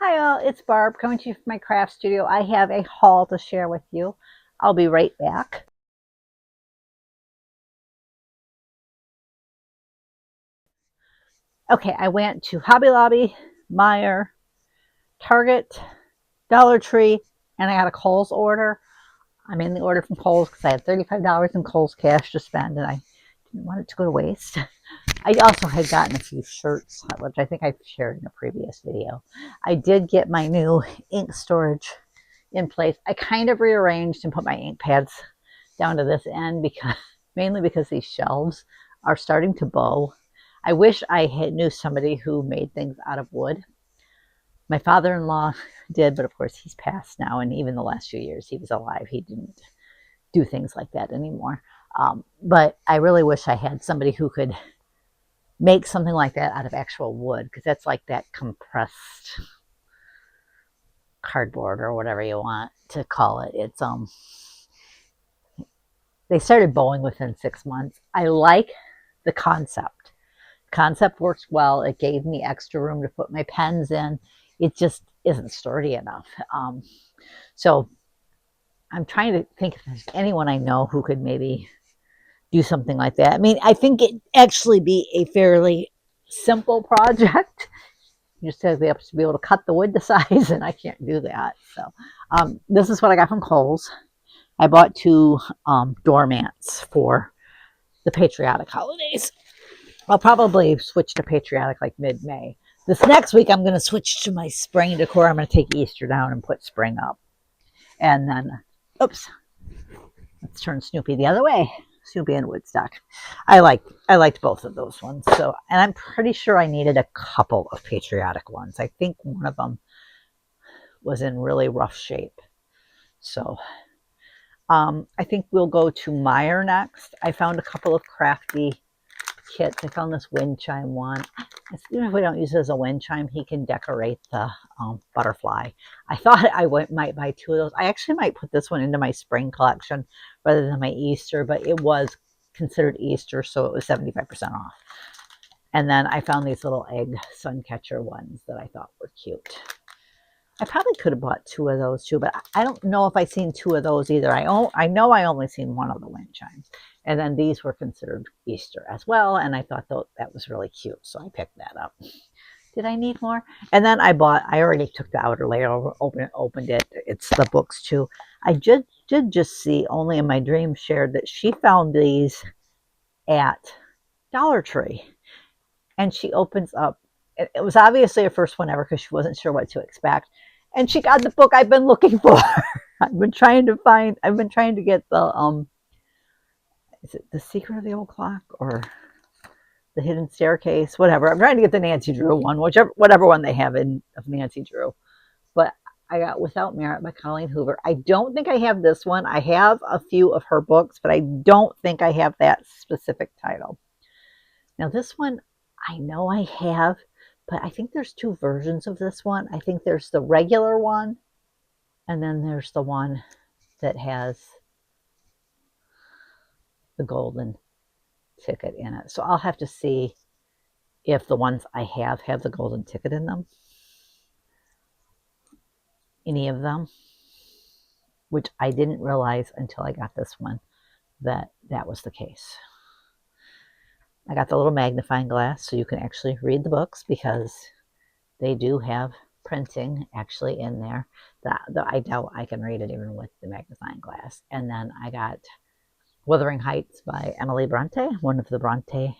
Hi all, it's Barb coming to you from my craft studio. I have a haul to share with you. I'll be right back. Okay, I went to Hobby Lobby, Meijer, Target, Dollar Tree, and I got a Kohl's order. I made the order from Kohl's because I had $35 in Kohl's cash to spend and I didn't want it to go to waste. I also had gotten a few shirts, which I think I've shared in a previous video. I did get my new ink storage in place. I kind of rearranged and put my ink pads down to this end because mainly because these shelves are starting to bow. I wish I had knew somebody who made things out of wood. My father-in-law did, but of course he's passed now, and even the last few years he was alive, he didn't do things like that anymore. But I really wish I had somebody who could make something like that out of actual wood, because that's like that compressed cardboard or whatever you want to call it. It's they started bowing within 6 months. I like the concept. Concept works well. It gave me extra room to put my pens in. It just isn't sturdy enough. So I'm trying to think if there's anyone I know who could maybe do something like that. I mean, I think it'd actually be a fairly simple project. You just have to be able to cut the wood to size, and I can't do that. So this is what I got from Kohl's. I bought two doormats for the patriotic holidays. I'll probably switch to patriotic like mid-May. This next week, I'm going to switch to my spring decor. I'm going to take Easter down and put spring up. And then, oops, let's turn Snoopy the other way. Snoopy and Woodstock. I liked both of those ones. So, and I'm pretty sure I needed a couple of patriotic ones. I think one of them was in really rough shape. So, I think we'll go to Meijer next. I found a couple of crafty kits. I found this wind chime one. Even if we don't use it as a wind chime, he can decorate the butterfly. I thought I might buy two of those. I actually might put this one into my spring collection rather than my Easter, but it was considered Easter, so it was 75% off. And then I found these little egg sun catcher ones that I thought were cute. I probably could have bought two of those too, but I don't know if I seen two of those either. I know I only seen one of the wind chimes. And then these were considered Easter as well, and I thought that was really cute, so I picked that up. Did I need more? And then I already took the outer layer, opened it. It's the books too. I did just see, only in my dream shared, that she found these at Dollar Tree. And she opens up, it was obviously her first one ever because she wasn't sure what to expect. And she got the book I've been looking for. I've been trying to get the is it The Secret of the Old Clock or The Hidden Staircase, whatever. I'm trying to get the Nancy Drew one, whatever one they have of Nancy Drew. But I got Without Merit by Colleen Hoover. I don't think I have this one. I have a few of her books, but I don't think I have that specific title. Now this one I know I have, but I think there's two versions of this one. I think there's the regular one, and then there's the one that has the golden ticket in it. So I'll have to see if the ones I have the golden ticket in them. Any of them, which I didn't realize until I got this one that was the case. I got the little magnifying glass so you can actually read the books because they do have printing actually in there. I doubt I can read it even with the magnifying glass. And then I got Wuthering Heights by Emily Bronte, one of the Bronte.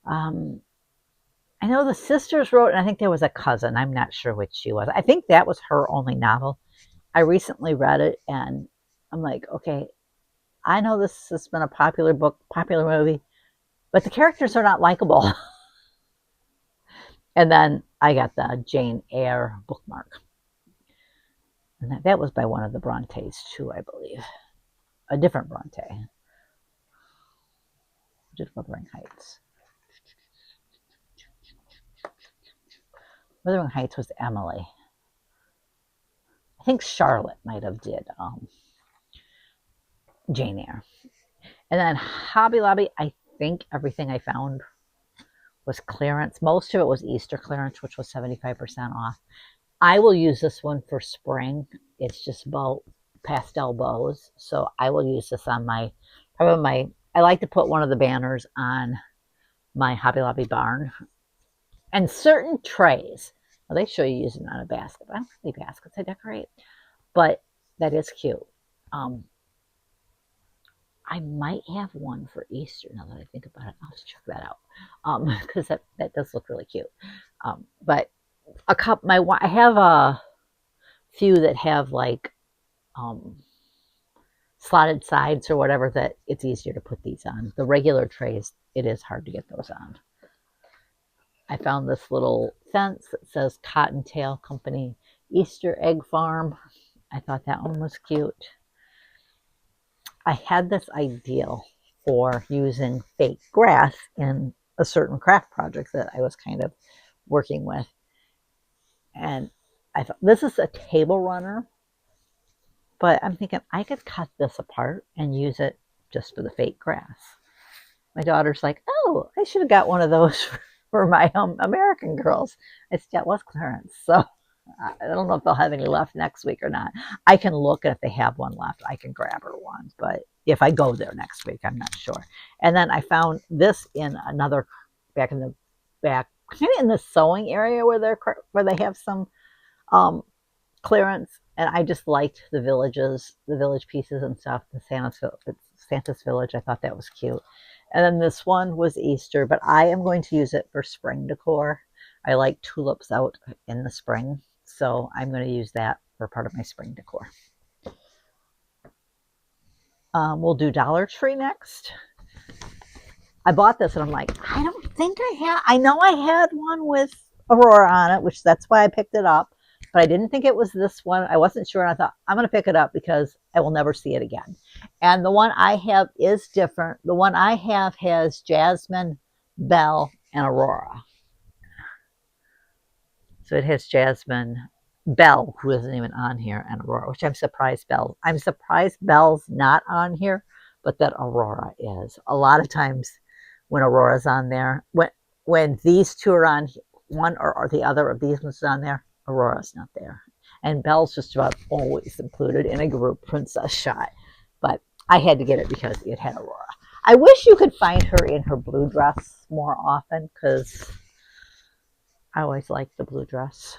I know the sisters wrote, and I think there was a cousin. I'm not sure which she was. I think that was her only novel. I recently read it, and I'm like, okay, I know this has been a popular book, popular movie, but the characters are not likable. And then I got the Jane Eyre bookmark. And that was by one of the Brontes, too, I believe. A different Bronte. Just Wuthering Heights. Wuthering Heights was Emily. I think Charlotte might have did Jane Eyre. And then Hobby Lobby, I think everything I found was clearance. Most of it was Easter clearance, which was 75% off. I will use this one for spring. It's just about pastel bows. So I will use this on I like to put one of the banners on my Hobby Lobby barn and certain trays. Well, they show you using it on a basket. But I don't have any baskets I decorate, but that is cute. Um, I might have one for Easter now that I think about it. I'll have to check that out because that does look really cute. But a cup, I have a few that have like um, slotted sides or whatever that it's easier to put these on. The regular trays, it is hard to get those on. I found this little fence that says Cottontail Company Easter Egg Farm. I thought that one was cute. I had this ideal for using fake grass in a certain craft project that I was kind of working with. And I thought, this is a table runner, but I'm thinking I could cut this apart and use it just for the fake grass. My daughter's like, oh, I should have got one of those for my American girls. I said, that was clearance. So I don't know if they'll have any left next week or not. I can look, and if they have one left, I can grab her one. But if I go there next week, I'm not sure. And then I found this in another, back, kind of in the sewing area where they have some clearance. And I just liked the village pieces and stuff. Santa's Village. I thought that was cute. And then this one was Easter, but I am going to use it for spring decor. I like tulips out in the spring, so I'm going to use that for part of my spring decor. We'll do Dollar Tree next. I bought this and I'm like, I don't think I know I had one with Aurora on it, which that's why I picked it up, but I didn't think it was this one. I wasn't sure, and I thought, I'm going to pick it up because I will never see it again. And the one I have is different. The one I have has Jasmine, Belle, and Aurora. So it has Jasmine, Belle, who isn't even on here, and Aurora, which I'm surprised Belle's not on here, but that Aurora is. A lot of times when Aurora's on there, when these two are on, one or the other of these ones on there, Aurora's not there. And Belle's just about always included in a group princess shot. But I had to get it because it had Aurora. I wish you could find her in her blue dress more often because I always liked the blue dress.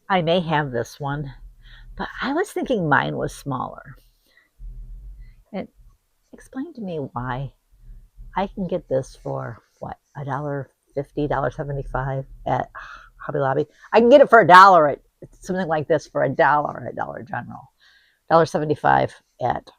I may have this one, but I was thinking mine was smaller. And explain to me why I can get this for what, $1.50, $1.75 at Hobby Lobby. I can get it for $1 at something like this for $1 at Dollar General, $1.75 at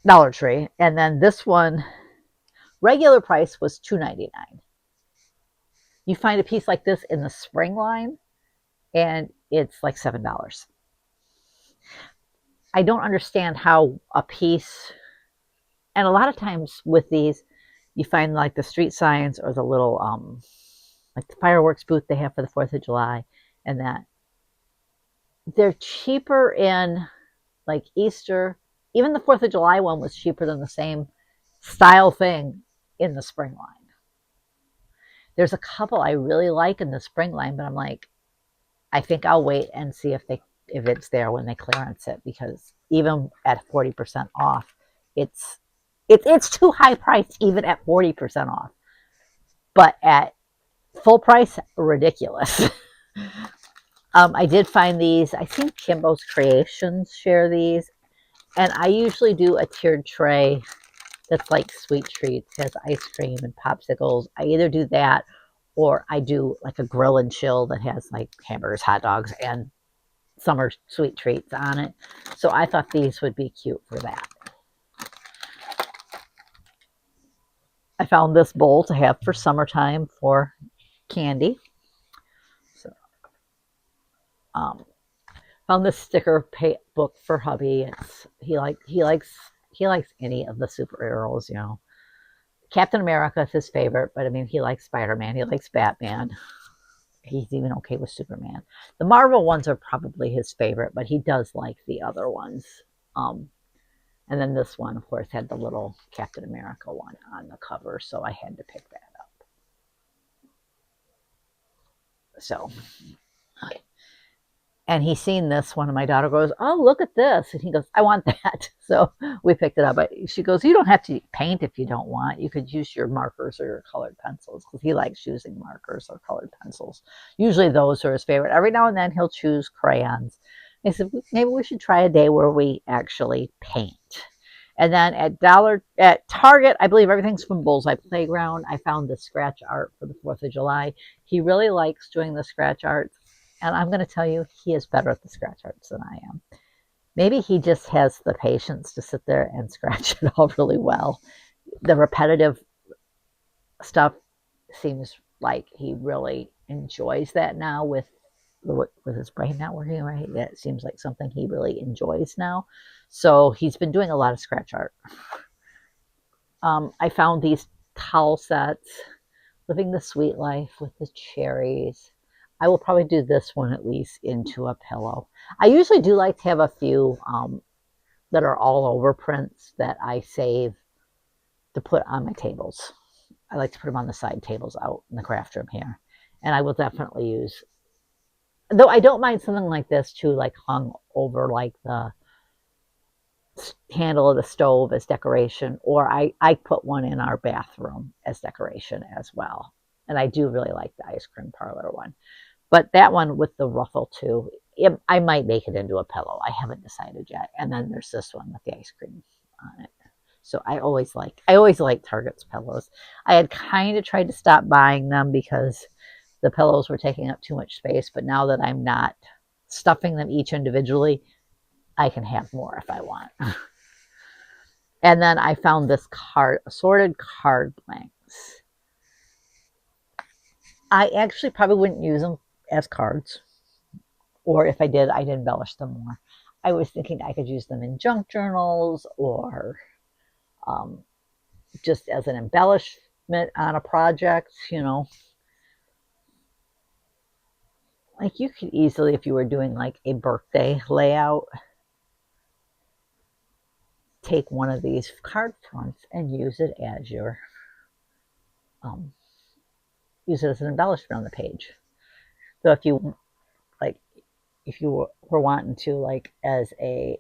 Dollar Tree, and then this one regular price was $2.99. You find a piece like this in the spring line, and it's like $7. I don't understand how a piece, and a lot of times with these, you find like the street signs or the little like the fireworks booth they have for the 4th of July, and that they're cheaper in like Easter. Even the 4th of July one was cheaper than the same style thing in the spring line. There's a couple I really like in the spring line, but I'm like, I think I'll wait and see if it's there when they clearance it, because even at 40% off, it's too high priced even at 40% off. But at full price, ridiculous. I did find these. I think Kimbo's Creations share these, and I usually do a tiered tray that's like sweet treats, has ice cream and popsicles. I either do that or I do like a grill and chill that has like hamburgers, hot dogs, and summer sweet treats on it. So I thought these would be cute for that. I found this bowl to have for summertime for candy. So, found this sticker book for hubby. He likes any of the superheroes, you know. Captain America is his favorite, but I mean, he likes Spider-Man. He likes Batman. He's even okay with Superman. The Marvel ones are probably his favorite, but he does like the other ones. And And then this one, of course, had the little Captain America one on the cover, so I had to pick that up. So, and he's seen this one, and my daughter goes, "Oh, look at this," and he goes, "I want that." So we picked it up. But she goes, "You don't have to paint if you don't want. You could use your markers or your colored pencils," because he likes using markers or colored pencils. Usually those are his favorite. Every now and then he'll choose crayons. I said, maybe we should try a day where we actually paint. And then at Target, I believe everything's from Bullseye Playground. I found the scratch art for the 4th of July. He really likes doing the scratch art. And I'm going to tell you, he is better at the scratch arts than I am. Maybe he just has the patience to sit there and scratch it all really well. The repetitive stuff seems like he really enjoys that now with his brain not working right. It seems like something he really enjoys now. So he's been doing a lot of scratch art. I found these towel sets, Living the Sweet Life with the cherries. I will probably do this one at least into a pillow. I usually do like to have a few that are all over prints that I save to put on my tables. I like to put them on the side tables out in the craft room here. And I will definitely use, though I don't mind something like this too, like hung over like the handle of the stove as decoration, or I put one in our bathroom as decoration as well. And I do really like the ice cream parlor one. But that one with the ruffle too, I might make it into a pillow. I haven't decided yet. And then there's this one with the ice cream on it. So I always like Target's pillows. I had kind of tried to stop buying them because the pillows were taking up too much space, but now that I'm not stuffing them each individually, I can have more if I want. And then I found this assorted card blanks. I actually probably wouldn't use them as cards, or if I did, I'd embellish them more. I was thinking I could use them in junk journals or um, just as an embellishment on a project, Like you could easily, if you were doing like a birthday layout, take one of these card fronts and use it as your um, use it as an embellishment on the page. So like if you were wanting to like as a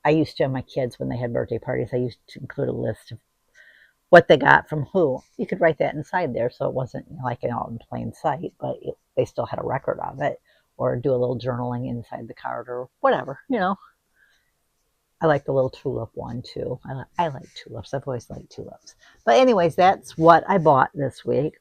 I used to have my kids when they had birthday parties, I used to include a list of what they got from who. You could write that inside there so it wasn't like all in plain sight, but they still had a record of it, or do a little journaling inside the card or whatever. I like the little tulip one too. I like tulips. I've always liked tulips. But anyways, that's what I bought this week.